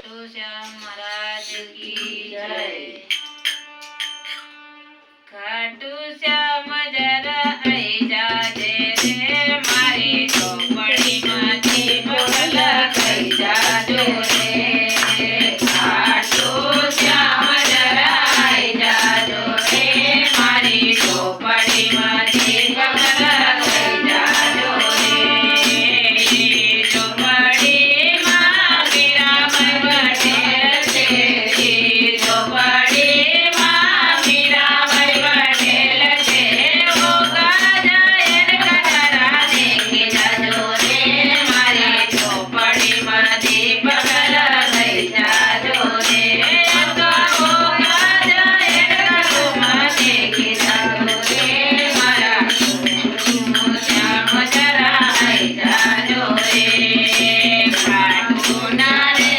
ખાટુ શ્યામ મહારાજ કી જય। ખાટુ શ્યામ જરા આઈ જાજે રે મારી ચોપડીમાંથી પગલા ખાઈ જાજો રે। ખાટુ શ્યામ જરા આઈ જાજો રે મારી ચોપડીમાંથી પગલા ખાઈ જાજો રે। ચોપડીમાં મીરાબાઈ પટેલ છે, ચોપડીમાં મીરાબાઈ પટેલ છે। ઓ ગાજયન કટરા દેખી જાજો રે મારી ચોપડીમાંથી પગલા ખાઈ જાજો રે। ઓ ગાજયન કટરા દેખી જાજો રે મારા શ્યામ જરા આઈ જાજો રે। ખાટુના રે